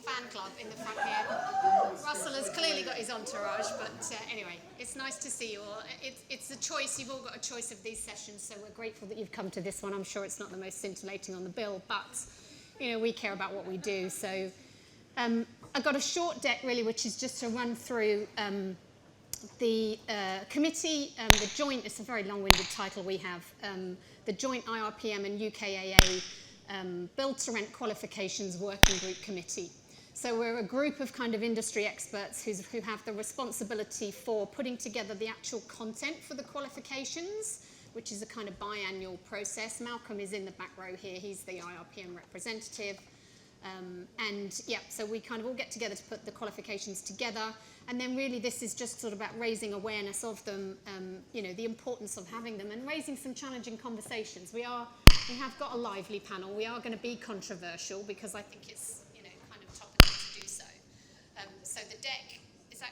fan club in the front here. Russell has clearly got his entourage, but anyway, it's nice to see you all. It's a choice, you've all got a choice of these sessions, so we're grateful that you've come to this one. I'm sure it's not the most scintillating on the bill, but we care about what we do. So I've got a short deck really, which is just to run through the committee, the joint, it's a very long-winded title we have, the joint IRPM and UKAA Build to Rent Qualifications Working Group Committee. So we're a group of kind of industry experts who have the responsibility for putting together the actual content for the qualifications, which is a kind of biannual process. Malcolm is in the back row here, he's the IRPM representative. So we kind of all get together to put the qualifications together, and then really this is just sort of about raising awareness of them, the importance of having them, and raising some challenging conversations. We have got a lively panel. We are going to be controversial because I think it's kind of topical to do so. So the deck, is that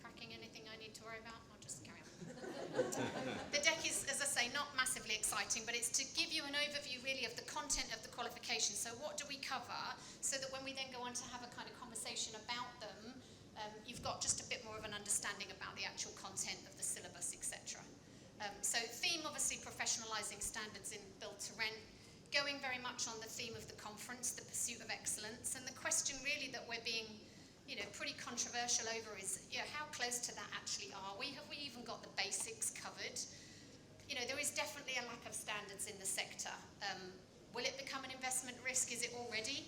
cracking anything I need to worry about? I'll just carry on. The deck is, as I say, not massively exciting, but it's to give you an overview really of the content of the qualification. So what do we cover, so that when we then go on to have a kind of conversation about them, you've got just a bit more of an understanding about the actual content of the syllabus, etc. So theme, obviously, professionalising standards in build to rent, going very much on the theme of the conference, the pursuit of excellence, and the question really that we're being pretty controversial over is, how close to that actually are we? Have we even got the basics covered? There is definitely a lack of standards in the sector. Will it become an investment risk? Is it already?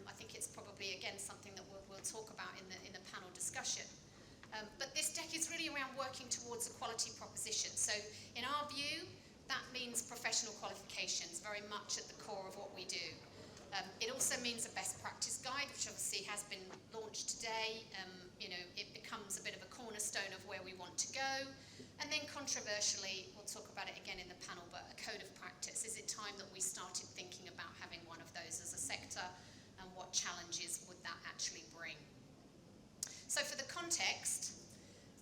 I think it's probably, again, something that we'll talk about in the panel discussion. But this deck is really around working towards a quality proposition. So in our view, that means professional qualifications, very much at the core of what we do. It also means a best practice guide, which obviously has been launched today. It becomes a bit of a cornerstone of where we want to go. And then controversially, we'll talk about it again in the panel, but a code of practice. Is it time that we started thinking about having one of those as a sector, and what challenges would that actually bring? So for the context,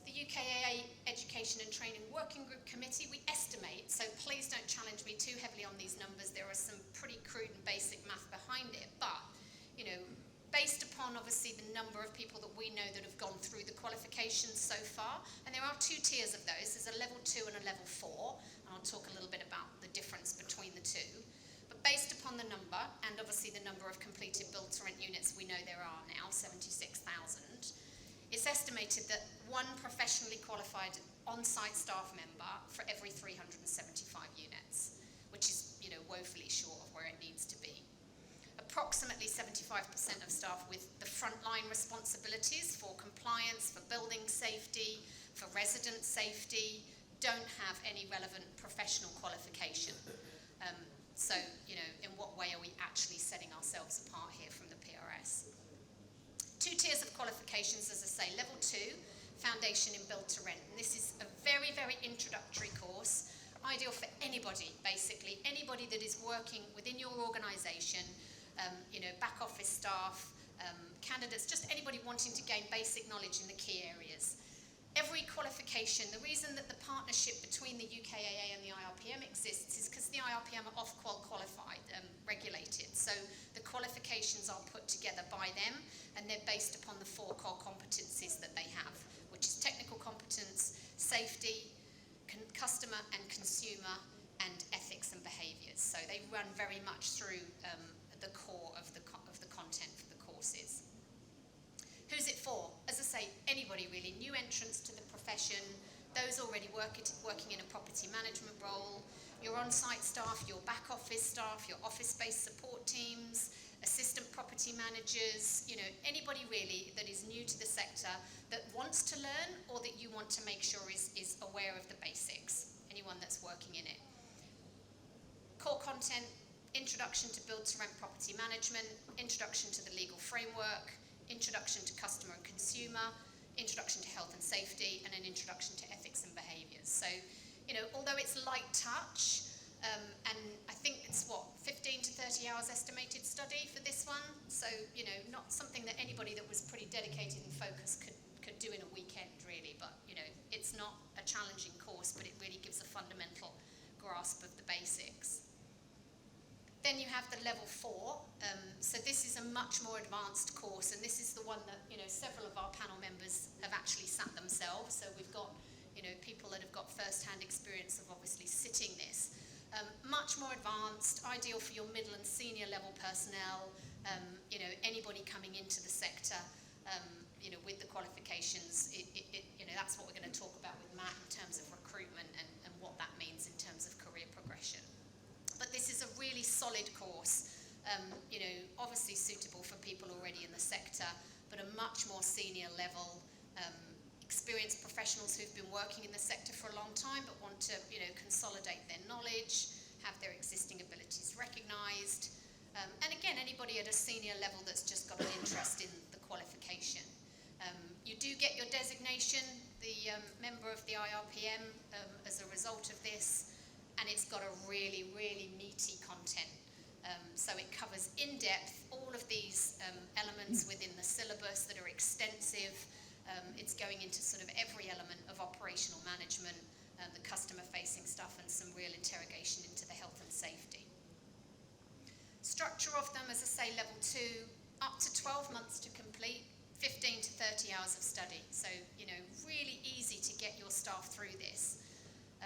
the UKAA Education and Training Working Group Committee, we estimate, so please don't challenge me too heavily on these numbers, there are some pretty crude and basic math behind it, but, based upon obviously the number of people that we know that have gone through the qualifications so far, and there are two tiers of those, there's a level 2 and a level 4, and I'll talk a little bit about the difference between the two, but based upon the number, and obviously the number of completed build-to-rent units we know there are now, 76,000, it's estimated that one professionally qualified on-site staff member for every 375 units, which is, woefully short of where it needs to be. Approximately 75% of staff with the frontline responsibilities for compliance, for building safety, for resident safety, don't have any relevant professional qualification. So, in what way are we actually setting ourselves apart here from the PRS? Two tiers of qualifications, as I say. Level 2, Foundation in Build to Rent. And this is a very, very introductory course, ideal for anybody, basically. Anybody that is working within your organisation, back office staff, candidates, just anybody wanting to gain basic knowledge in the key areas. Every qualification, the reason that the partnership between the UKAA and the IRPM exists is because the IRPM are Ofqual qualified, regulated. So the qualifications are put together by them, and they're based upon the 4 core competencies that they have, which is technical competence, safety, customer and consumer, and ethics and behaviours. So they run very much through the core of the content for the courses. Who's it for? As I say, anybody really, new entrants to the profession, those already working in a property management role, your on-site staff, your back office staff, your office-based support teams, assistant property managers, anybody really that is new to the sector that wants to learn or that you want to make sure is aware of the basics, anyone that's working in it. Core content, introduction to build to rent property management, introduction to the legal framework, introduction to customer and consumer, introduction to health and safety, and an introduction to ethics and behaviours. So, although it's light touch, and I think it's 15 to 30 hours estimated study for this one. So, not something that anybody that was pretty dedicated and focused could do in a weekend, really. But, it's not a challenging course, but it really gives a fundamental grasp of the basics. Then you have the level 4. So this is a much more advanced course, and this is the one that, several of our panel members have actually sat themselves. So we've got, people that have got first-hand experience of obviously sitting this. Much more advanced, ideal for your middle and senior level personnel, anybody coming into the sector, with the qualifications. That's what we're going to talk about with Matt in terms of recruitment and what that means in terms of career progression. But this is a really solid course, obviously suitable for people already in the sector, but a much more senior level, experienced professionals who've been working in the sector for a long time but want to, consolidate their knowledge, have their existing abilities recognised, and again, anybody at a senior level that's just got an interest in the qualification. You do get your designation, the member of the IRPM, as a result of this, and it's got a really, really meaty content. So it covers in depth all of these elements within the syllabus that are extensive. It's going into sort of every element of operational management, the customer-facing stuff, and some real interrogation into the health and safety. Structure of them, as I say, level 2, up to 12 months to complete, 15 to 30 hours of study. So, really easy to get your staff through this.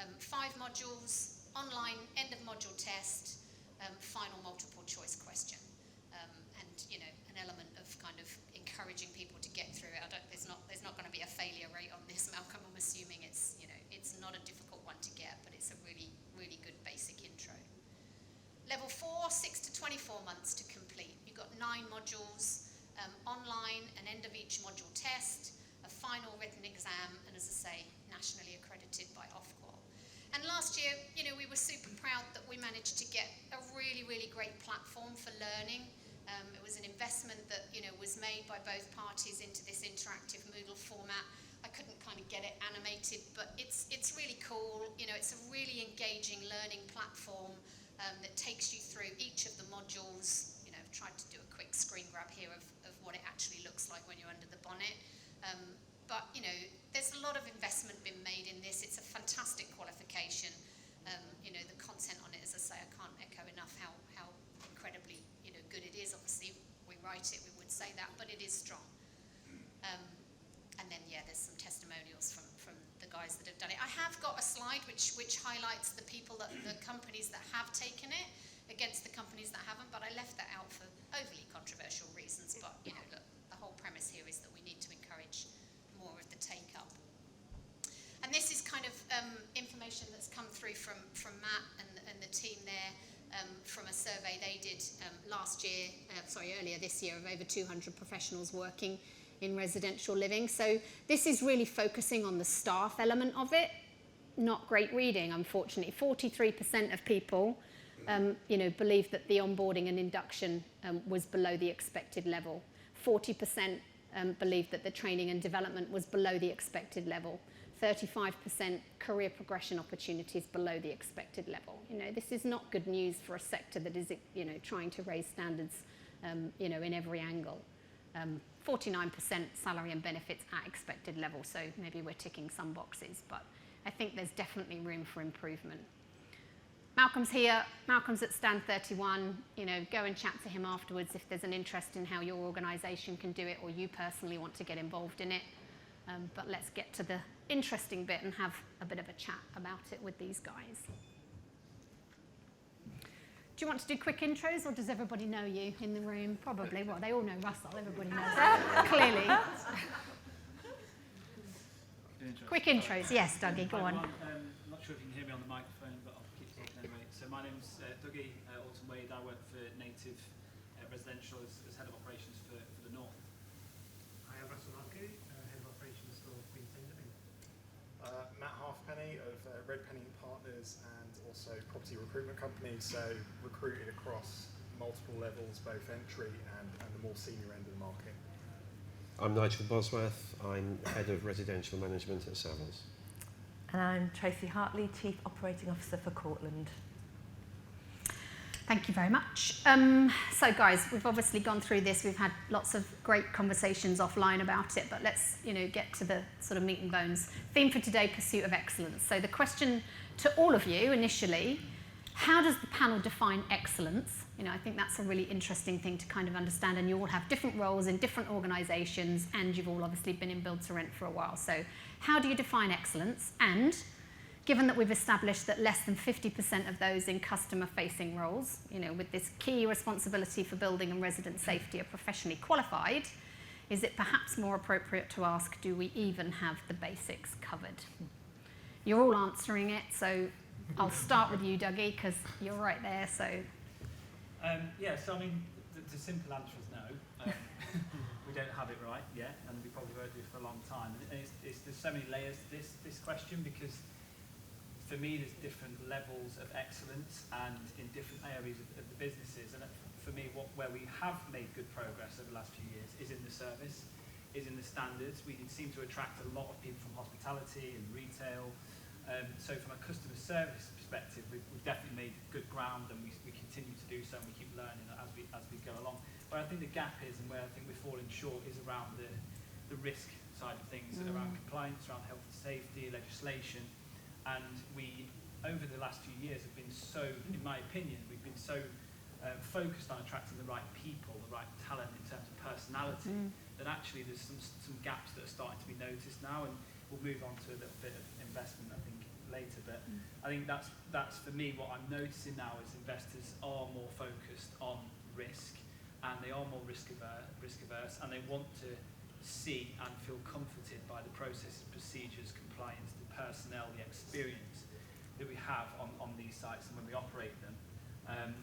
5 modules, online end of module test, final multiple choice question, and an element of kind of encouraging people to get through it. There's not going to be a failure rate on this, Malcolm. I'm assuming it's it's not a difficult one to get, but it's a really, really good basic intro. Level 4, 6 to 24 months to complete. You've got 9 modules, online, an end of each module test, a final written exam, and as I say, nationally accredited by Ofqual. And last year, we were super proud that we managed to get a really, really great platform for learning. It was an investment that, was made by both parties into this interactive Moodle format. I couldn't kind of get it animated, but it's really cool. It's a really engaging learning platform that takes you through each of the modules. I've tried to do a quick screen grab here of what it actually looks like when you're under the bonnet. But, there's a lot of investment been made in this. It's a fantastic qualification. The content on it, as I say, I can't echo enough how incredibly, good it is. Obviously, we write it, we would say that, but it is strong. And then, there's some testimonials from the guys that have done it. I have got a slide which highlights the companies that have taken it against the companies that haven't, but I left that out for overly controversial reasons. But, look, the whole premise here is that we need to encourage more of the take-up. And this is kind of information that's come through from Matt and the team there from a survey they did earlier this year, of over 200 professionals working in residential living. So this is really focusing on the staff element of it. Not great reading, unfortunately. 43% of people, believe that the onboarding and induction was below the expected level. 40% believed that the training and development was below the expected level. 35% career progression opportunities below the expected level. This is not good news for a sector that is, trying to raise standards, in every angle. 49% salary and benefits at expected level, so maybe we're ticking some boxes, but I think there's definitely room for improvement. Malcolm's here, Malcolm's at stand 31, go and chat to him afterwards if there's an interest in how your organisation can do it or you personally want to get involved in it. But let's get to the interesting bit and have a bit of a chat about it with these guys. Do you want to do quick intros, or does everybody know you in the room? Probably. Well, they all know Russell. Everybody knows that, clearly. Quick intros. Yes, Dougie, go on. I'm not sure if you can hear me on the microphone, but I'll keep talking anyway. So my name's Dougie Alton-Wade. I work for Native Residential as Head of Operations for the North. Hi, I'm Russell Markey, Head of Operations for Queensland Living. Matt Halfpenny of Red Penny Partners, and also property recruitment company, so recruited across multiple levels, both entry and the more senior end of the market. I'm Nigel Bosworth. I'm Head of Residential Management at Savills. And I'm Tracy Hartley, Chief Operating Officer for Cortland. Thank you very much. So guys, we've obviously gone through this. We've had lots of great conversations offline about it, but let's get to the sort of meat and bones. Theme for today, pursuit of excellence. So the question to all of you initially, how does the panel define excellence? You know, I think that's a really interesting thing to kind of understand, and you all have different roles in different organisations, and you've all obviously been in build to rent for a while. So how do you define excellence? And given that we've established that less than 50% of those in customer-facing roles, you know, with this key responsibility for building and resident safety are professionally qualified, is it perhaps more appropriate to ask, do we even have the basics covered? You're all answering it, so I'll start with you, Dougie, because you're right there. So, yeah, so I mean, the simple answer is no. We don't have it right yet, and we probably won't do for a long time. And there's so many layers to this question, because for me, there's different levels of excellence and in different areas of the businesses. And for me, where we have made good progress over the last few years is in the service, is in the standards. We seem to attract a lot of people from hospitality and retail. So from a customer service perspective, we've definitely made good ground, and we continue to do so, and we keep learning as we go along. But I think the gap is, and where I think we're falling short, is around the risk side of things, around compliance, around health and safety, legislation. And we, over the last few years, have been so, in my opinion, we've been so focused on attracting the right people, the right talent in terms of personality, that actually there's some gaps that are starting to be noticed now, and we'll move on to a little bit of investment, I think, later. But I think that's for me what I'm noticing now is investors are more focused on risk, and they are more risk averse, and they want to see and feel comforted by the processes, procedures, compliance, the personnel, the experience that we have on these sites and when we operate them.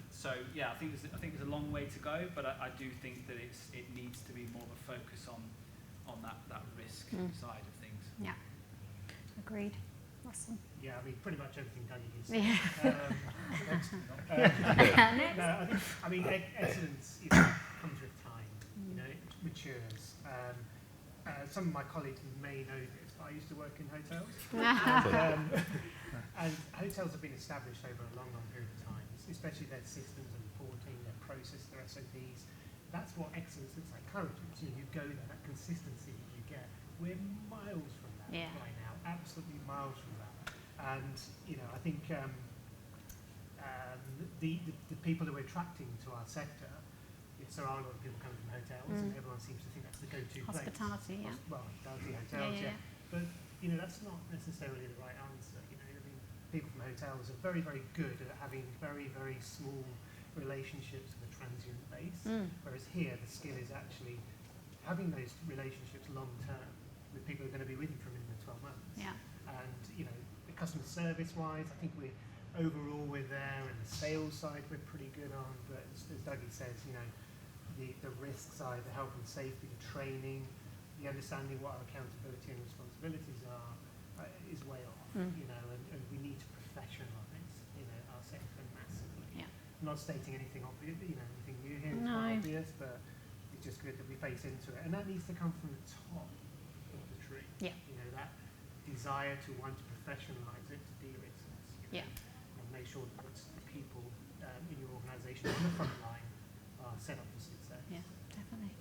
So yeah, I think there's a long way to go, but I do think that it needs to be more of a focus on that risk side of things. yeah, agreed. Russell? Yeah, I mean, pretty much everything Dougie has Yeah. said. No, I mean, excellence comes with time. You know, it matures. Some of my colleagues may know this, but I used to work in hotels. And hotels have been established over a long, long period of time, especially their systems and reporting, their process, their SOPs. That's what excellence looks like currently. So you go there, that consistency that you get, we're miles from that right now, absolutely miles from that. And, you know, I think the people that we're attracting to our sector, there are a lot of people coming from hotels, and everyone seems to think that's the go-to place. Hospitality, yeah. Well, hospitality, hotels, yeah. But, you know, that's not necessarily the right answer. You know, I mean, people from hotels are very, very good at having very, very small relationships with a transient base, whereas here the skill is actually having those relationships long-term with people who are going to be with you for a minimum of 12 months. Yeah. And, you know, the customer service-wise, I think overall we're there, and the sales side we're pretty good on, but as Dougie says, you know, the risk side, the health and safety, the training, the understanding what our accountability and responsibilities are is way off, you know, and we need to professionalise, you know, our sector massively. Yeah. I'm not stating anything obvious, you know, anything new here, it's No. not obvious, but it's just good that we face into it. And that needs to come from the top of the tree. Yeah. You know, that desire to want to professionalise it, to de-risk this, you know, and make sure that the people in your organisation on the front line are set up for success. Yeah, definitely.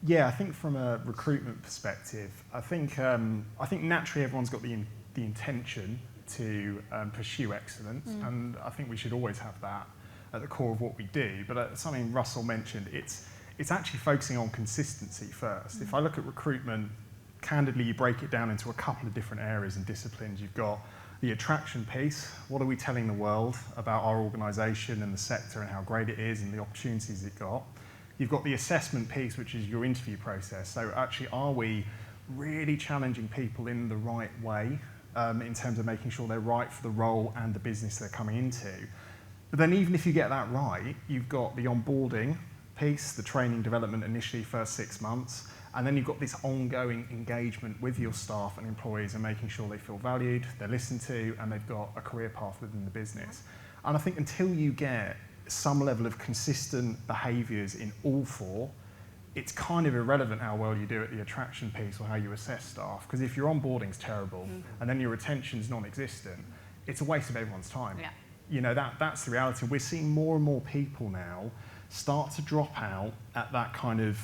Yeah, I think from a recruitment perspective, I think naturally everyone's got the intention to pursue excellence, and I think we should always have that at the core of what we do. But something Russell mentioned, it's actually focusing on consistency first. If I look at recruitment, candidly, you break it down into a couple of different areas and disciplines. You've got the attraction piece. What are we telling the world about our organisation and the sector and how great it is and the opportunities it got? You've got the assessment piece, which is your interview process. So actually, are we really challenging people in the right way in terms of making sure they're right for the role and the business they're coming into? But then even if you get that right, you've got the onboarding piece, the training development initially first 6 months, and then you've got this ongoing engagement with your staff and employees and making sure they feel valued, they're listened to, and they've got a career path within the business. And I think until you get some level of consistent behaviours in all four, it's kind of irrelevant how well you do at the attraction piece or how you assess staff, because if your onboarding's terrible and then your retention's non-existent, it's a waste of everyone's time. Yeah. You know, that's the reality. We're seeing more and more people now start to drop out at that kind of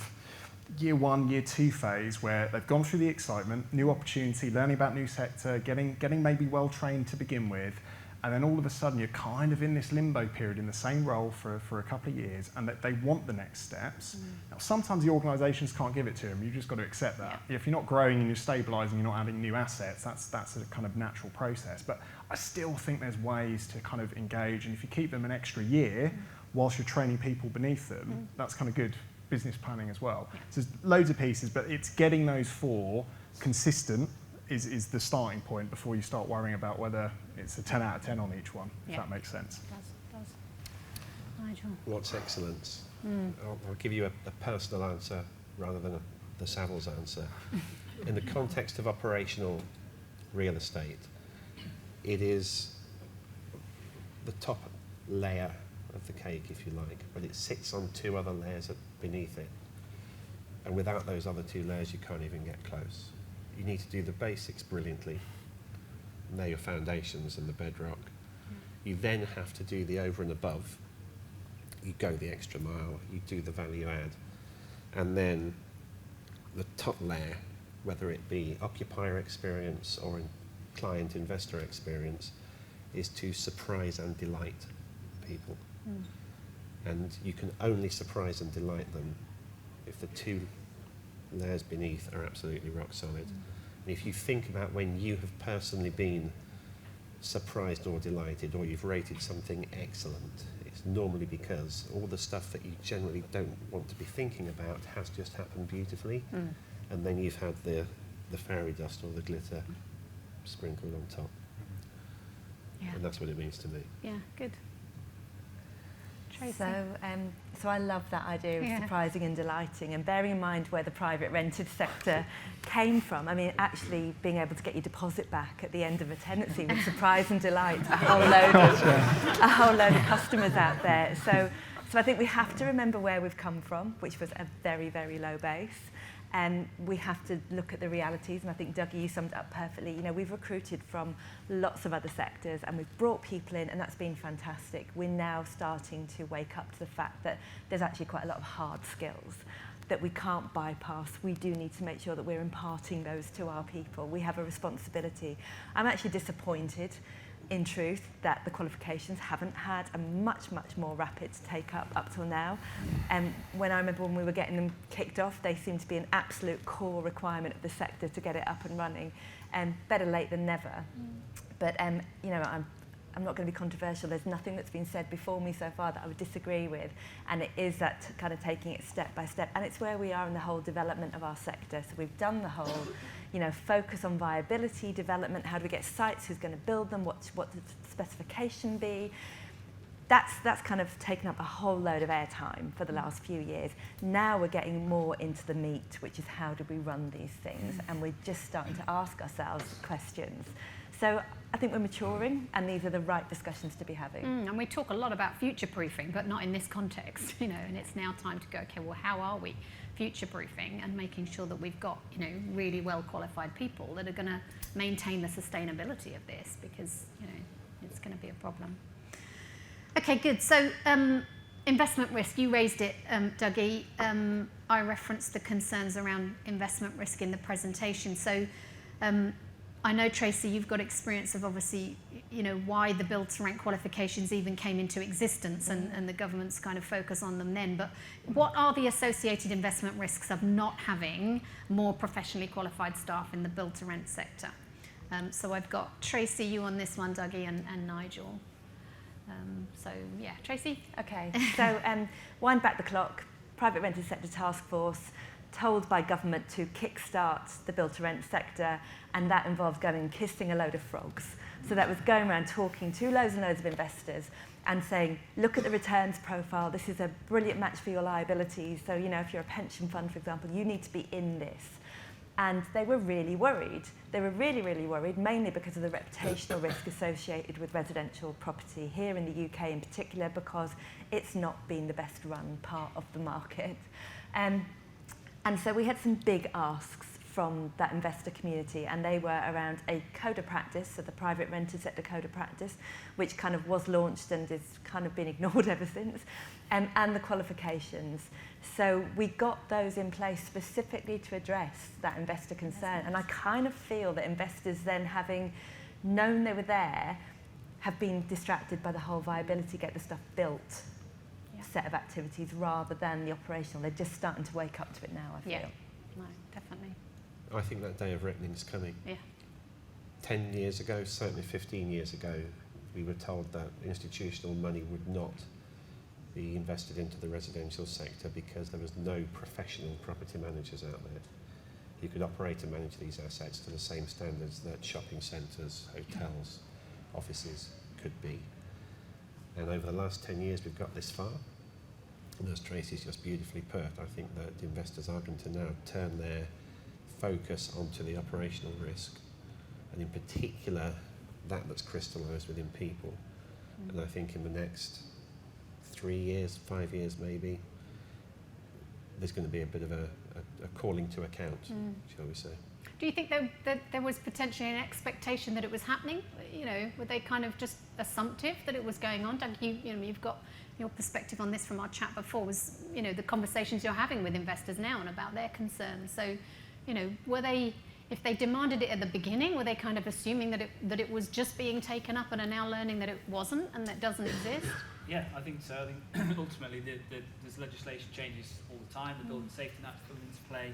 year 1, year 2 phase where they've gone through the excitement, new opportunity, learning about new sector, getting maybe well trained to begin with, and then all of a sudden you're kind of in this limbo period in the same role for a couple of years, and that they want the next steps. Now, sometimes the organisations can't give it to them. You've just got to accept that. If you're not growing and you're stabilising, you're not adding new assets, that's a kind of natural process. But I still think there's ways to kind of engage, and if you keep them an extra year whilst you're training people beneath them, that's kind of good business planning as well. So there's loads of pieces, but it's getting those 4 consistent is the starting point before you start worrying about whether it's a 10 out of 10 on each one, if that makes sense. It does. Nigel? What's excellence? I'll give you a personal answer rather than the Savills answer. In the context of operational real estate, it is the top layer of the cake, if you like, but it sits on 2 other layers beneath it. And without those other 2 layers, you can't even get close. You need to do the basics brilliantly. And they're your foundations and the bedrock. You then have to do the over and above. You go the extra mile, you do the value add. And then the top layer, whether it be occupier experience or client investor experience, is to surprise and delight people. And you can only surprise and delight them if the 2 layers beneath are absolutely rock solid. And if you think about when you have personally been surprised or delighted, or you've rated something excellent, it's normally because all the stuff that you generally don't want to be thinking about has just happened beautifully, and then you've had the fairy dust or the glitter sprinkled on top. And that's what it means to me. Yeah, good. Tracy? So I love that idea of surprising and delighting, and bearing in mind where the private rented sector came from. I mean, actually being able to get your deposit back at the end of a tenancy would surprise and delight a whole load of customers out there. So I think we have to remember where we've come from, which was a very, very low base. And we have to look at the realities, and I think, Dougie, you summed it up perfectly. You know, we've recruited from lots of other sectors, and we've brought people in, and that's been fantastic. We're now starting to wake up to the fact that there's actually quite a lot of hard skills that we can't bypass. We do need to make sure that we're imparting those to our people. We have a responsibility. I'm actually disappointed, in truth, that the qualifications haven't had a much more rapid take up till now. When I remember when we were getting them kicked off, they seemed to be an absolute core requirement of the sector to get it up and running, and better late than never. But you know, I'm not going to be controversial. There's nothing that's been said before me so far that I would disagree with, and it is that kind of taking it step by step, and it's where we are in the whole development of our sector. So we've done the whole, you know, focus on viability development. How do we get sites? Who's going to build them? What the specification be? That's kind of taken up a whole load of airtime for the last few years. Now we're getting more into the meat, which is how do we run these things, and we're just starting to ask ourselves questions. So I think we're maturing, and these are the right discussions to be having. And we talk a lot about future-proofing, but not in this context, you know, and it's now time to go, okay, well, how are we future-proofing and making sure that we've got, you know, really well-qualified people that are going to maintain the sustainability of this, because, you know, it's going to be a problem. Okay, good. So investment risk, you raised it, Dougie. I referenced the concerns around investment risk in the presentation. So I know, Tracy, you've got experience of obviously, you know, why the build to rent qualifications even came into existence, and the government's kind of focus on them then. But what are the associated investment risks of not having more professionally qualified staff in the build to rent sector? So I've got Tracy, you on this one, Dougie, and Nigel. So yeah, Tracy? Okay, so wind back the clock, private rented sector task force, told by government to kickstart the build-to-rent sector, and that involves going and kissing a load of frogs. So that was going around talking to loads and loads of investors and saying, look at the returns profile, this is a brilliant match for your liabilities. So, you know, if you're a pension fund, for example, you need to be in this. And they were really worried. They were really, really worried, mainly because of the reputational risk associated with residential property here in the UK in particular, because it's not been the best run part of the market. And so we had some big asks from that investor community, and they were around a code of practice, so the private rented sector code of practice, which kind of was launched and has kind of been ignored ever since, and the qualifications. So we got those in place specifically to address that investor concern, and I kind of feel that investors then, having known they were there, have been distracted by the whole viability, get the stuff built set of activities rather than the operational. They're just starting to wake up to it now, I feel. Yeah, no, definitely. I think that day of reckoning is coming. Yeah. 10 years ago, certainly 15 years ago, we were told that institutional money would not be invested into the residential sector because there was no professional property managers out there who could operate and manage these assets to the same standards that shopping centres, hotels, offices could be. And over the last 10 years we've got this far, and as Tracy's just beautifully put, I think that investors are going to now turn their focus onto the operational risk, and in particular that's crystallised within people. And I think in the next 3 years, 5 years maybe, there's going to be a bit of a calling to account, shall we say. Do you think that there was potentially an expectation that it was happening? You know, were they kind of just assumptive that it was going on? Doug, you've got your perspective on this from our chat before, was, you know, the conversations you're having with investors now and about their concerns. So, you know, were they, if they demanded it at the beginning, were they kind of assuming that it was just being taken up and are now learning that it wasn't and that doesn't exist? Yeah, I think so. I think ultimately there's legislation changes all the time. The Building Safety Act comes into play.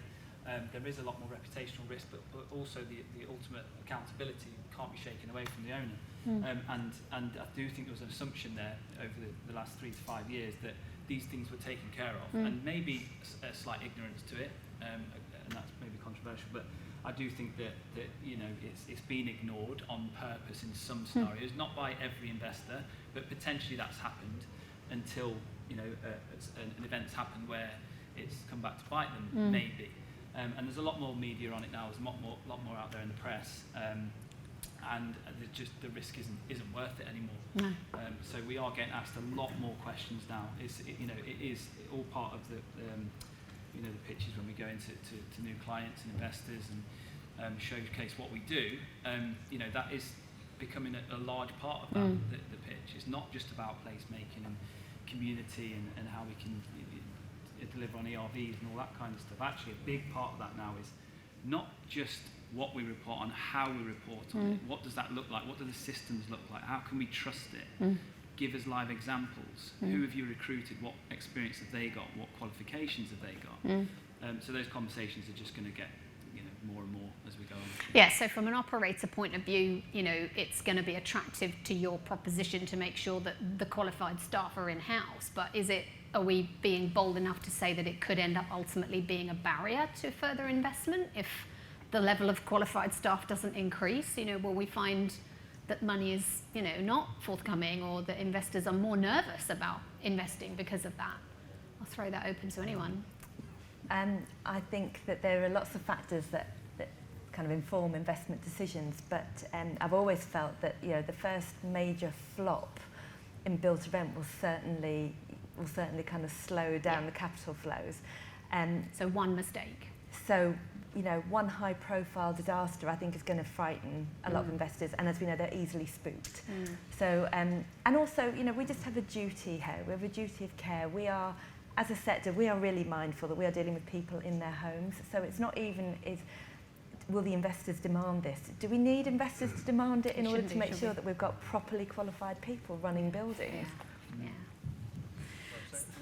There is a lot more reputational risk, but also the ultimate accountability can't be shaken away from the owner. And I do think there was an assumption there over the last 3 to 5 years that these things were taken care of, and maybe a slight ignorance to it, and that's maybe controversial, but I do think that you know, it's been ignored on purpose in some scenarios, not by every investor, but potentially that's happened until, you know, an event's happened where it's come back to bite them, maybe. And there's a lot more media on it now. There's a lot more out there in the press, and the risk isn't worth it anymore. No. So we are getting asked a lot more questions now. It is all part of the you know, the pitches when we go into new clients and investors and showcase what we do. You know, that is becoming a large part of that. The pitch. It's not just about placemaking and community and how we can deliver on ERVs and all that kind of stuff. Actually, a big part of that now is not just what we report on, how we report on it. What does that look like? What do the systems look like? How can we trust it? Give us live examples. Who have you recruited? What experience have they got? What qualifications have they got? So those conversations are just going to get, you know, more and more as we go on. Yeah, so from an operator point of view, you know, it's going to be attractive to your proposition to make sure that the qualified staff are in-house, but are we being bold enough to say that it could end up ultimately being a barrier to further investment if the level of qualified staff doesn't increase? You know, will we find that money is, you know, not forthcoming, or that investors are more nervous about investing because of that? I'll throw that open to anyone. I think that there are lots of factors that kind of inform investment decisions, but I've always felt that, you know, the first major flop in built to rent will certainly kind of slow down the capital flows. So one mistake. So, you know, one high profile disaster I think is going to frighten a lot of investors, and as we know, they're easily spooked. So, and also, you know, we just have a duty here. We have a duty of care. We are, as a sector, we are really mindful that we are dealing with people in their homes. So it's not even, will the investors demand this? Do we need investors to demand it in order to make sure that we've got properly qualified people running buildings?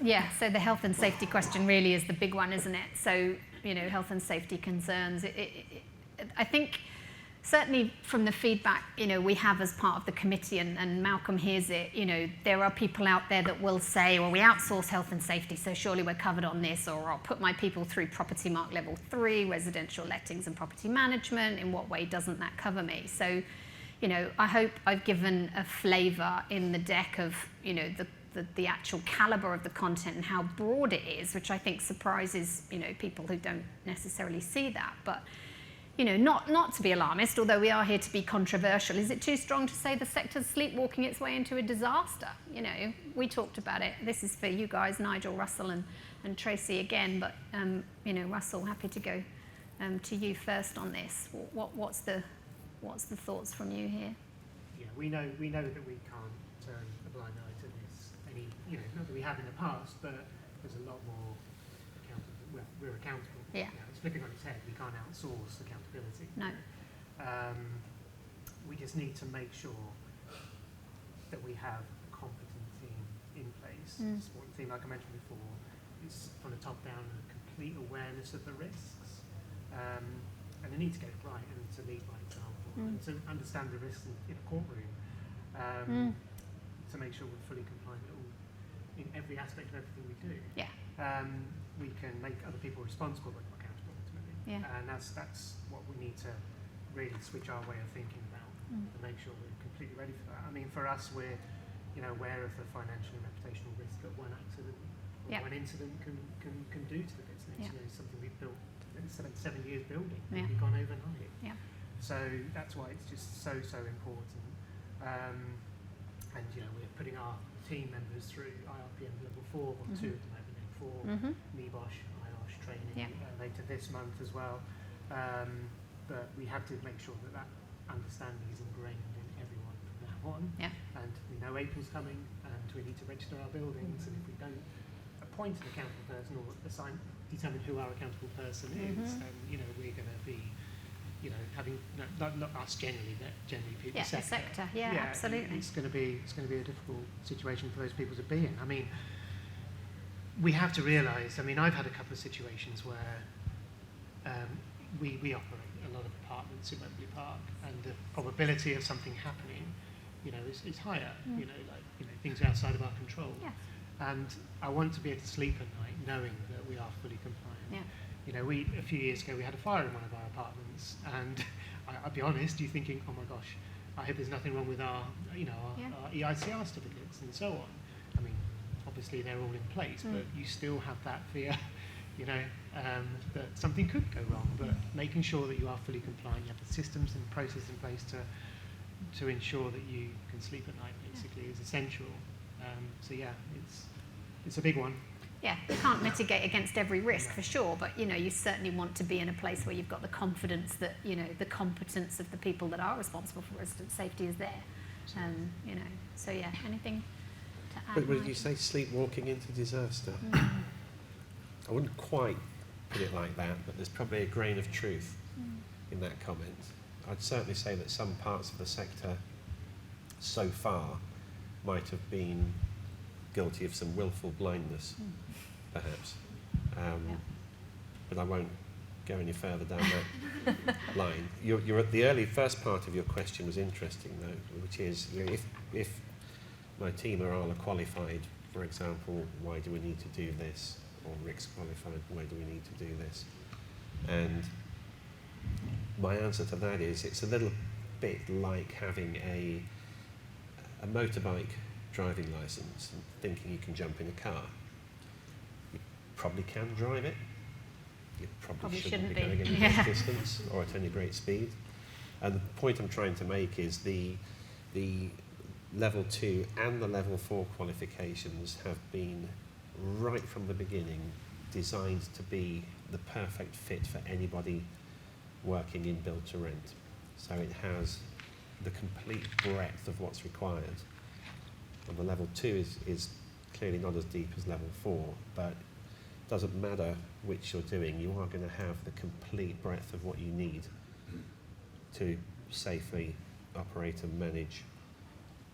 Yeah, so the health and safety question really is the big one, isn't it? So, you know, health and safety concerns. I think certainly from the feedback, you know, we have as part of the committee, and Malcolm hears it, you know, there are people out there that will say, well, we outsource health and safety, so surely we're covered on this, or I'll put my people through Property Mark Level 3, residential lettings and property management. In what way doesn't that cover me? So, you know, I hope I've given a flavour in the deck of, you know, the actual calibre of the content and how broad it is, which I think surprises, you know, people who don't necessarily see that. But, you know, not to be alarmist, although we are here to be controversial. Is it too strong to say the sector's sleepwalking its way into a disaster? You know, we talked about it. This is for you guys, Nigel, Russell and Tracy again, but, you know, Russell, happy to go to you first on this. What's the thoughts from you here? Yeah, we know that we can't turn a blind eye to this. You know, not that we have in the past, but there's a lot more accountable. We're accountable. Yeah. You know, it's flipping on its head. We can't outsource accountability. No. We just need to make sure that we have a competent team in place. The support team, like I mentioned before, is from the top down a complete awareness of the risks, and they need to get it right and to lead by example and to understand the risks in a courtroom, to make sure we're fully compliant in every aspect of everything we do. Yeah. We can make other people responsible but not accountable ultimately. Yeah. And that's what we need to really switch our way of thinking about and make sure we're completely ready for that. I mean, for us, we're aware of the financial and reputational risk that one accident or one incident can do to the business. Yeah. Something we've built, spent 7 years building, Yeah. we've gone overnight. Yeah. So that's why it's just so important. And we're putting our team members through IRPM level 4, or 2 at the moment, level 4, NEBOSH, IOSH training later this month as well. But we have to make sure that understanding is ingrained in everyone from now on. Yeah. And we know April's coming, and we need to register our buildings. And if we don't appoint an accountable person or determine who our accountable person is, then we're going to be having not us generally, but generally people. Yeah, the sector. Yeah, absolutely. It's going to be a difficult situation for those people to be in. I mean, we have to realise. I mean, I've had a couple of situations where we operate a lot of apartments in Wembley Park, and the probability of something happening, is higher. Things outside of our control. Yes. And I want to be able to sleep at night knowing that we are fully compliant. Yeah. A few years ago we had a fire in one of our apartments, and I'll be honest, you're thinking, oh my gosh, I hope there's nothing wrong with our EICR certificates and so on. I mean, obviously they're all in place, but you still have that fear, that something could go wrong. But making sure that you are fully compliant, you have the systems and processes in place to ensure that you can sleep at night, basically, is essential. So yeah, it's a big one. Yeah, you can't mitigate against every risk for sure, but you certainly want to be in a place where you've got the confidence that the competence of the people that are responsible for resident safety is there. So yeah, anything to add? But would you say sleepwalking into disaster? I wouldn't quite put it like that, but there's probably a grain of truth in that comment. I'd certainly say that some parts of the sector so far might have been guilty of some willful blindness, perhaps. But I won't go any further down that line. The first part of your question was interesting, though, which is, if my team are all qualified, for example, why do we need to do this? Or RICS qualified, why do we need to do this? And my answer to that is, it's a little bit like having a motorbike driving license and thinking you can jump in a car. You probably can drive it. You probably shouldn't be going any great distance or at any great speed. And the point I'm trying to make is the level 2 and the level 4 qualifications have been right from the beginning designed to be the perfect fit for anybody working in build to rent. So it has the complete breadth of what's required. And the level 2 is clearly not as deep as level 4, but it doesn't matter which you're doing, you are going to have the complete breadth of what you need to safely operate and manage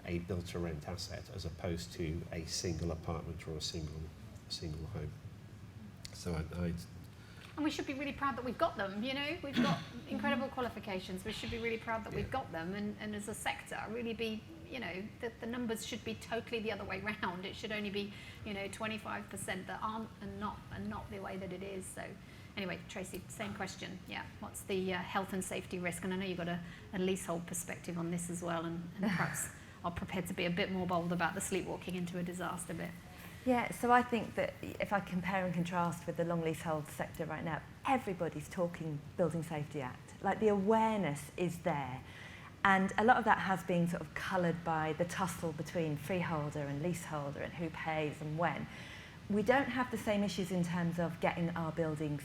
a build-to-rent asset, as opposed to a single apartment or a single home. So and we should be really proud that we've got them. We've got incredible qualifications. We should be really proud that we've got them, and as a sector, really be. The numbers should be totally the other way round. It should only be, 25% that aren't and not the way that it is. So, anyway, Tracy, same question. Yeah, what's the health and safety risk? And I know you've got a leasehold perspective on this as well, and perhaps are prepared to be a bit more bold about the sleepwalking into a disaster bit. Yeah, so I think that if I compare and contrast with the long leasehold sector right now, everybody's talking Building Safety Act. Like, the awareness is there. And a lot of that has been sort of coloured by the tussle between freeholder and leaseholder and who pays and when. We don't have the same issues in terms of getting our buildings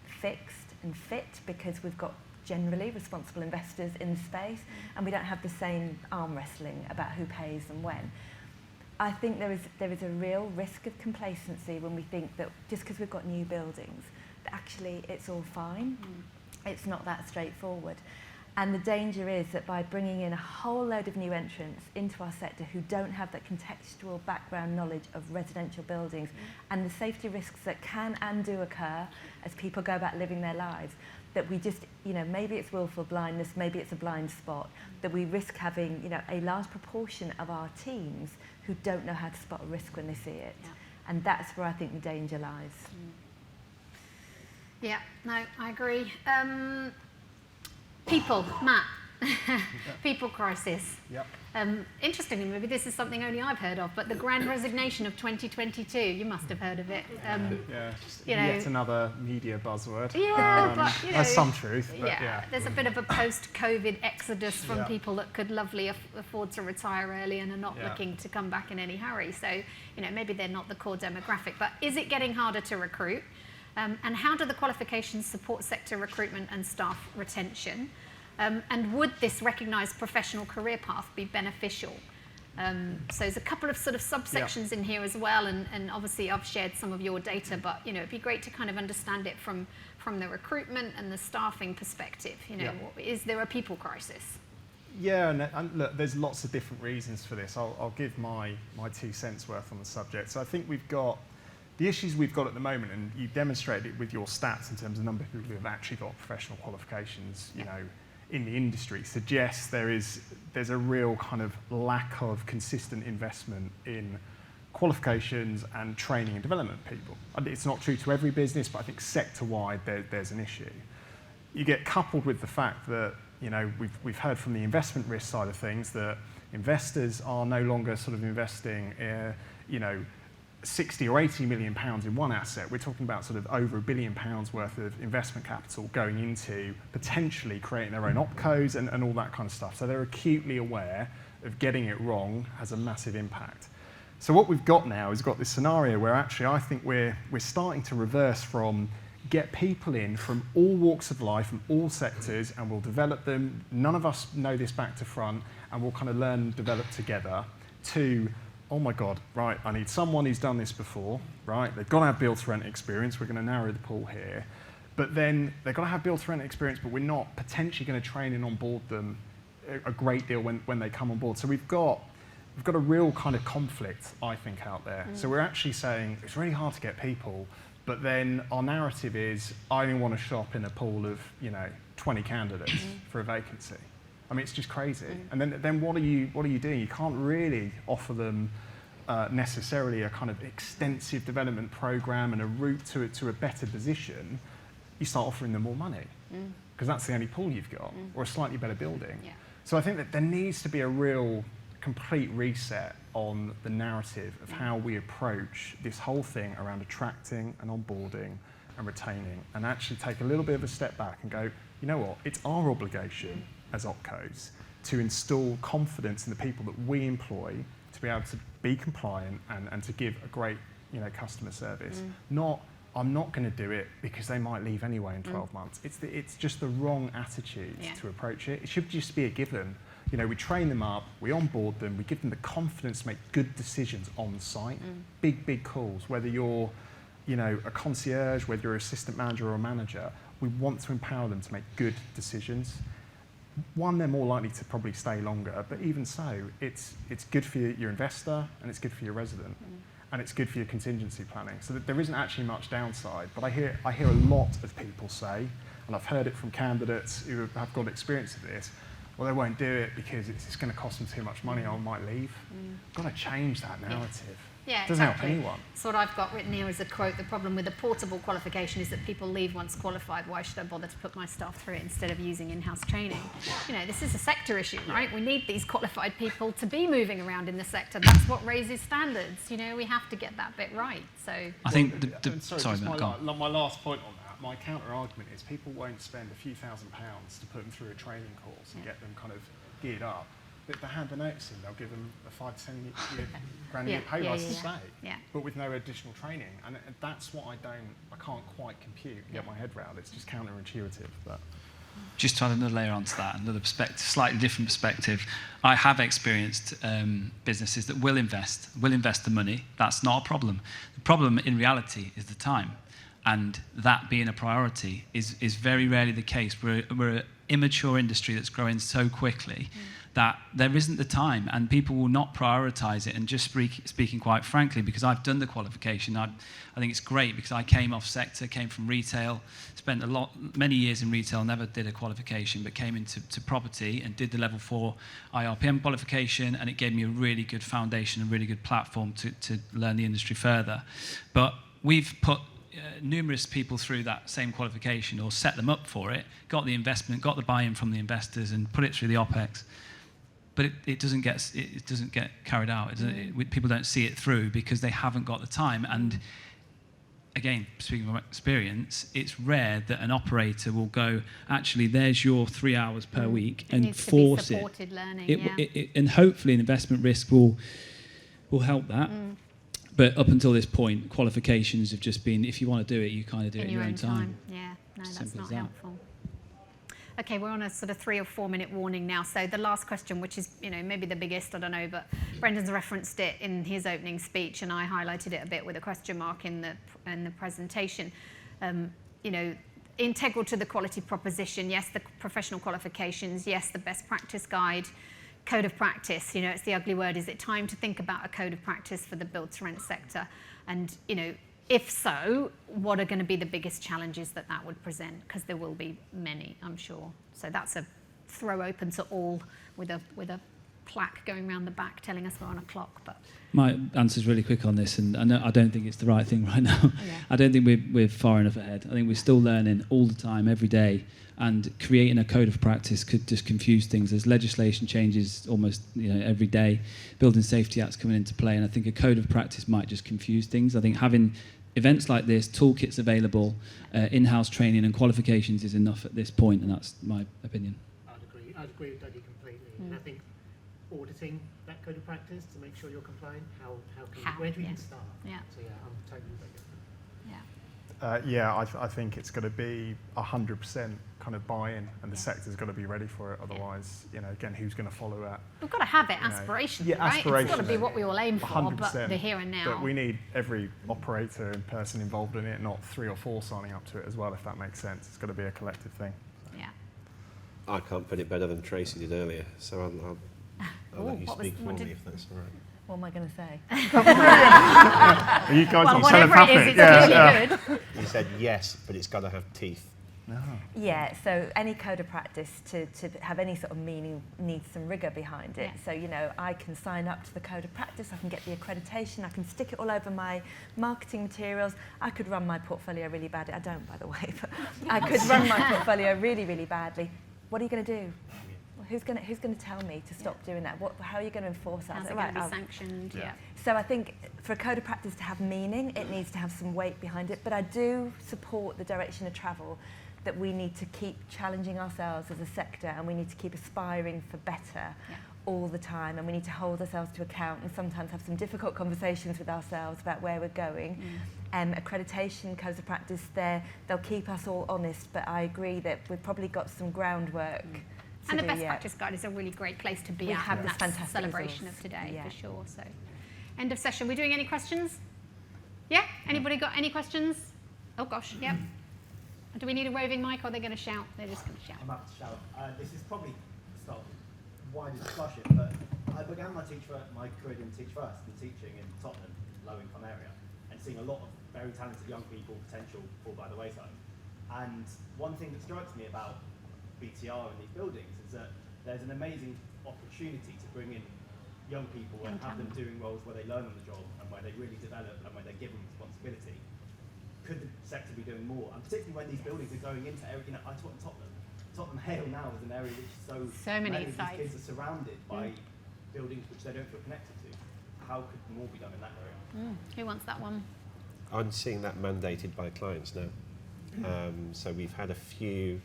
fixed and fit, because we've got generally responsible investors in the space, and we don't have the same arm wrestling about who pays and when. I think there is a real risk of complacency when we think that just because we've got new buildings, that actually it's all fine. It's not that straightforward. And the danger is that by bringing in a whole load of new entrants into our sector who don't have that contextual background knowledge of residential buildings and the safety risks that can and do occur as people go about living their lives, that we just, maybe it's willful blindness, maybe it's a blind spot, that we risk having, a large proportion of our teams who don't know how to spot a risk when they see it. Yeah. And that's where I think the danger lies. Yeah, no, I agree. People, Matt. People crisis. Yep. Interestingly, maybe this is something only I've heard of, but the grand resignation of 2022, you must have heard of it. Yet another media buzzword. Yeah, but there's some truth. But there's a bit of a post-COVID exodus from people that could lovely afford to retire early and are not looking to come back in any hurry. So, maybe they're not the core demographic. But is it getting harder to recruit? And how do the qualifications support sector recruitment and staff retention? And would this recognised professional career path be beneficial? So there's a couple of sort of subsections in here as well, and obviously I've shared some of your data, but it'd be great to kind of understand it from the recruitment and the staffing perspective. Is there a people crisis? Yeah, and look, there's lots of different reasons for this. I'll give my 2 cents worth on the subject. So I think we've got the issues we've got at the moment, and you demonstrated it with your stats in terms of the number of people who have actually got professional qualifications, in the industry, suggests there's a real kind of lack of consistent investment in qualifications and training and development people. It's not true to every business, but I think sector-wide there's an issue. You get coupled with the fact that, we've heard from the investment risk side of things that investors are no longer sort of investing, 60 or 80 million pounds in one asset. We're talking about sort of over £1 billion worth of investment capital going into potentially creating their own opcos and all that kind of stuff. So they're acutely aware of getting it wrong has a massive impact. So what we've got now is got this scenario where actually I think we're starting to reverse from get people in from all walks of life, from all sectors, and we'll develop them. None of us know this back to front, and we'll kind of learn and develop together, to oh my God, right, I need someone who's done this before, right? They've got to have build-to-rent experience. We're going to narrow the pool here. But then they've got to have build-to-rent experience, but we're not potentially going to train and onboard them a great deal when they come on board. So we've got a real kind of conflict, I think, out there. So we're actually saying it's really hard to get people, but then our narrative is I only want to shop in a pool of 20 candidates for a vacancy. I mean, it's just crazy. And then what are you doing? You can't really offer them necessarily a kind of extensive development program and a route to a better position. You start offering them more money because that's the only pool you've got, or a slightly better building. Yeah. So I think that there needs to be a real complete reset on the narrative of how we approach this whole thing around attracting and onboarding and retaining, and actually take a little bit of a step back and go, you know what, it's our obligation as opcos to instill confidence in the people that we employ to be able to be compliant and to give a great customer service. Not, I'm not going to do it because they might leave anyway in 12 months. It's just the wrong attitude to approach it. It should just be a given. We train them up, we onboard them, we give them the confidence to make good decisions on site. Big calls, whether you're a concierge, whether you're an assistant manager or a manager, we want to empower them to make good decisions. One, they're more likely to probably stay longer, but even so, it's good for your investor and it's good for your resident, and it's good for your contingency planning. So that there isn't actually much downside. But I hear a lot of people say, and I've heard it from candidates who have got experience of this, well, they won't do it because it's going to cost them too much money, I might leave. Got to change that narrative. Yeah, it doesn't exactly. help anyone. So what I've got written here is a quote: the problem with a portable qualification is that people leave once qualified. Why should I bother to put my staff through it instead of using in-house training? This is a sector issue, right? We need these qualified people to be moving around in the sector. That's what raises standards. We have to get that bit right. So I think my last point on that, my counter argument is people won't spend a few £1,000s to put them through a training course and get them kind of geared up. But if they hand the notice in, they'll give them a 5 to 10 grand a year pay rise to stay, but with no additional training. And that's what I can't quite compute and get my head around. It's just counterintuitive. But just to add another layer onto that, another perspective, slightly different perspective. I have experienced businesses that will invest the money. That's not a problem. The problem in reality is the time. and that being a priority is very rarely the case. We're an immature industry that's growing so quickly that there isn't the time, and people will not prioritise it. And just speaking quite frankly, because I've done the qualification, I think it's great because I came off sector, came from retail, spent many years in retail, never did a qualification, but came into property and did the level 4 IRPM qualification, and it gave me a really good foundation, a really good platform to learn the industry further. But we've put numerous people through that same qualification, or set them up for it, got the investment, got the buy-in from the investors, and put it through the OPEX. But it doesn't get carried out. People don't see it through because they haven't got the time. And again, speaking from experience, it's rare that an operator will go, actually, there's your 3 hours per week, and force it. Supported learning, and hopefully an investment risk will help that. But up until this point, qualifications have just been, if you want to do it, you kind of do it in your own time. Yeah, no, that's not helpful. Okay, we're on a sort of 3 or 4 minute warning now. So the last question, which is, maybe the biggest, I don't know, but Brendan's referenced it in his opening speech, and I highlighted it a bit with a question mark in the presentation. Integral to the quality proposition, yes, the professional qualifications, yes, the best practice guide, code of practice. It's the ugly word. Is it time to think about a code of practice for the build to rent sector? And if so, what are going to be the biggest challenges that would present? Because there will be many, I'm sure. So that's a throw open to all with a plaque going around the back telling us we're on a clock. But my answer's really quick on this, and I don't think it's the right thing right now. Yeah. I don't think we're far enough ahead. I think we're still learning all the time, every day, and creating a code of practice could just confuse things. There's legislation changes almost every day. Building Safety Act's coming into play, and I think a code of practice might just confuse things. I think having events like this, toolkits available, in-house training and qualifications is enough at this point, and that's my opinion. I'd agree with Dougie completely. And I think auditing that code of practice to make sure you're compliant, where do we even start? Yeah. So yeah, I'm totally with you. I think it's got to be 100% kind of buy-in, and the sector's got to be ready for it. Otherwise, again, who's going to follow that? We've got to have it aspirationally, right? It's got to be what we all aim for, 100%, but the here and now. But we need every operator and person involved in it, not 3 or 4 signing up to it as well, if that makes sense. It's got to be a collective thing. Yeah. I can't put it better than Tracy did earlier, so I'll let you speak for me if that's all right. What am I going to say? Are you guys Well, not whatever it is, telepathic? it's really good. You said yes, but it's got to have teeth. No. Yeah, so any code of practice to have any sort of meaning needs some rigour behind it. Yeah. So, I can sign up to the code of practice, I can get the accreditation, I can stick it all over my marketing materials. I could run my portfolio really badly. I don't, by the way, but I could run my portfolio really, really badly. What are you going to do? Who's going to tell me to stop doing that? How are you going to enforce that? How's it going to be sanctioned? Yeah. So I think for a code of practice to have meaning, it needs to have some weight behind it. But I do support the direction of travel, that we need to keep challenging ourselves as a sector, and we need to keep aspiring for better all the time, and we need to hold ourselves to account and sometimes have some difficult conversations with ourselves about where we're going. Accreditation, codes of practice, they'll keep us all honest, but I agree that we've probably got some groundwork. And the best practice guide is a really great place to be at, and that's a celebration of today, for sure. So, end of session. We're doing any questions? Yeah? Anybody got any questions? Oh gosh, yep. Do we need a roving mic, or are they going to shout? They're just going to shout. I'm happy to shout. This is probably a wider discussion, but I began my career in Teach First, in teaching in Tottenham, low-income area, and seeing a lot of very talented young people, potential, fall by the wayside. And one thing that strikes me about BTR in these buildings is that there's an amazing opportunity to bring in young people and have them doing roles where they learn on the job and where they really develop and where they're given responsibility. Could the sector be doing more? And particularly when these buildings are going into areas, I taught in Tottenham Hale now is an area which is so many of these kids are surrounded by buildings which they don't feel connected to. How could more be done in that area? Who wants that one? I'm seeing that mandated by clients now. So we've had a few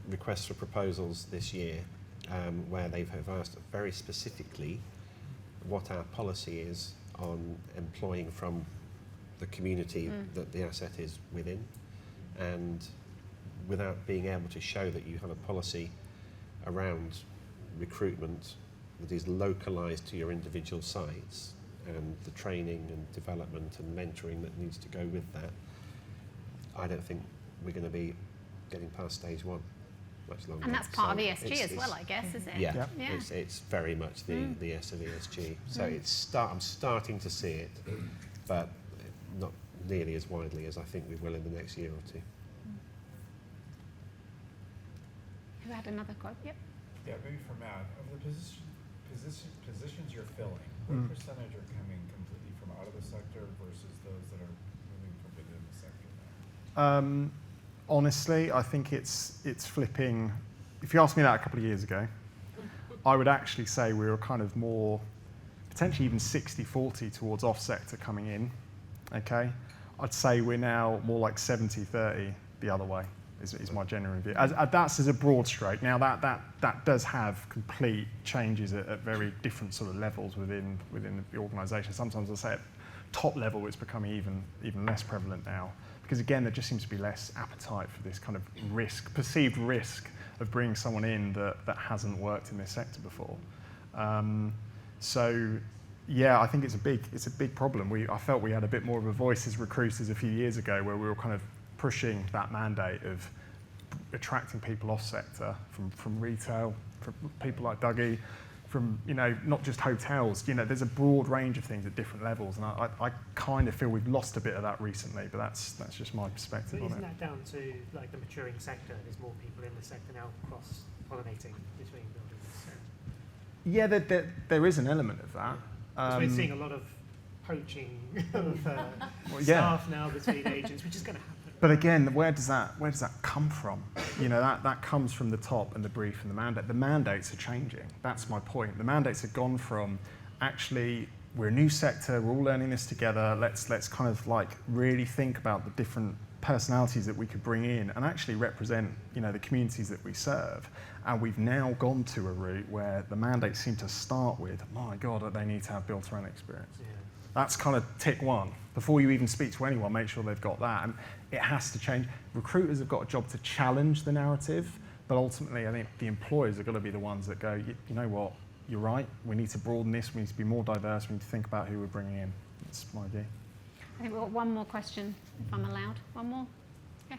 requests for proposals this year where they have asked very specifically what our policy is on employing from the community that the asset is within, and without being able to show that you have a policy around recruitment that is localised to your individual sites, and the training and development and mentoring that needs to go with that, I don't think we're going to be getting past stage 1 much longer. And that's part So of ESG as well, I guess, is it? Yeah, Yeah. It's very much the S of ESG. So I'm starting to see it, but not nearly as widely as I think we will in the next year or two. Who had another quote? Yep. Yeah, maybe for Matt. Of the positions you're filling, what percentage are coming completely from out of the sector versus those that are moving from within the sector now? Honestly, I think it's flipping. If you asked me that a couple of years ago, I would actually say we were kind of more, potentially even 60-40 towards off-sector coming in, okay? I'd say we're now more like 70-30 the other way, is my genuine view. That's as a broad stroke. Now, that does have complete changes at very different sort of levels within the organisation. Sometimes I'll say at top level it's becoming even less prevalent now. Because again, there just seems to be less appetite for this kind of perceived risk of bringing someone in that hasn't worked in this sector before. So, yeah, I think it's a big problem. I felt we had a bit more of a voice as recruiters a few years ago, where we were kind of pushing that mandate of attracting people off sector from retail, from people like Dougie, from not just hotels. There's a broad range of things at different levels, and I kind of feel we've lost a bit of that recently. But that's just my perspective on it. Isn't that down to like the maturing sector? There's more people in the sector now cross-pollinating between buildings. So. Yeah, there is an element of that. We're seeing a lot of poaching of staff now between agents, which is going to happen. But again, where does that come from? That comes from the top and the brief and the mandate. The mandates are changing. That's my point. The mandates have gone from actually we're a new sector, we're all learning this together. Let's kind of like really think about the different personalities that we could bring in and actually represent the communities that we serve. And we've now gone to a route where the mandates seem to start with, my God, they need to have built-to-rent experience. Yeah. That's kind of tick 1. Before you even speak to anyone, make sure they've got that. And it has to change. Recruiters have got a job to challenge the narrative, but ultimately I think the employers are going to be the ones that go, you know what, you're right, we need to broaden this, we need to be more diverse, we need to think about who we're bringing in. That's my view. I think we've got one more question, if I'm allowed. One more? Yeah.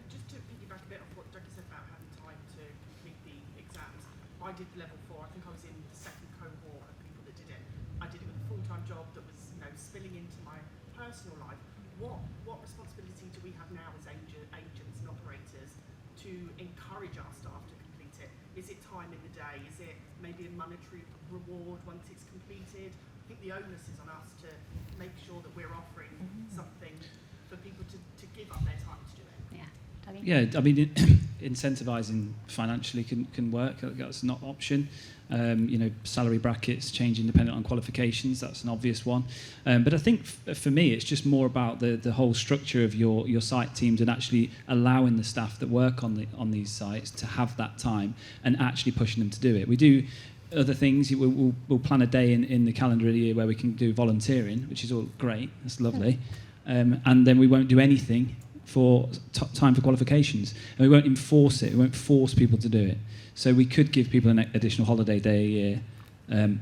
Just to piggyback a bit off what Dougie said about having time to complete the exams, I did level 4. I think I was in the second cohort of people that did it. I did it with a full-time job that was spilling into my personal life. What responsibility do we have now as agents and operators to encourage our staff to complete it? Is it time in the day? Is it maybe a monetary reward once it's completed? I think the onus is on us to make sure that we're offering something for people to give up their time to do it. Yeah. Dougie? Yeah, I mean, incentivising financially can work. That's not an option. Salary brackets changing dependent on qualifications, that's an obvious one. But I think for me, it's just more about the whole structure of your site teams and actually allowing the staff that work on these sites to have that time and actually pushing them to do it. We do other things. We'll plan a day in the calendar year where we can do volunteering, which is all great. That's lovely. And then we won't do anything for time for qualifications. And we won't enforce it. We won't force people to do it. So we could give people an additional holiday day a year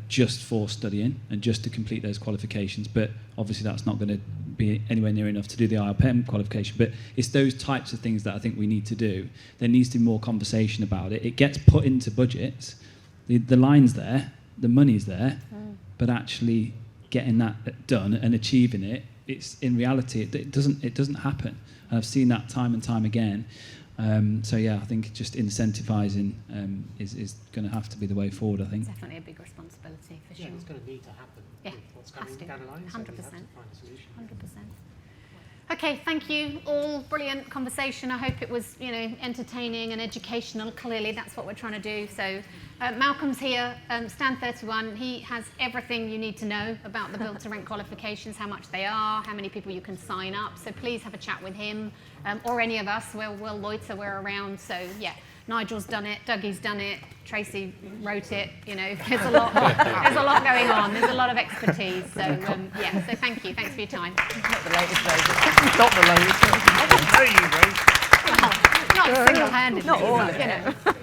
just for studying and just to complete those qualifications. But obviously that's not going to be anywhere near enough to do the IRPM qualification. But it's those types of things that I think we need to do. There needs to be more conversation about it. It gets put into budgets. The line's there, the money's there, but actually getting that done and achieving it, it's in reality it doesn't happen. And I've seen that time and time again. So yeah, I think just incentivising is going to have to be the way forward. I think Definitely a big responsibility for sure. Yeah, it's going to need to happen. Yeah, with what's coming down the line. 100%. So we have to find a solution. 100%. Okay, thank you all. Brilliant conversation. I hope it was, entertaining and educational. Clearly, that's what we're trying to do. So, Malcolm's here, Stand 31. He has everything you need to know about the build-to-rent qualifications, how much they are, how many people you can sign up. So please have a chat with him or any of us. We'll loiter. We're around. So yeah, Nigel's done it. Dougie's done it. Tracy wrote it. There's a lot. There's a lot going on. There's a lot of expertise. So yeah. So thank you. Thanks for your time. Not the latest version. Not the latest version. I didn't know you, Rose. Not single-handedly. Not all of it.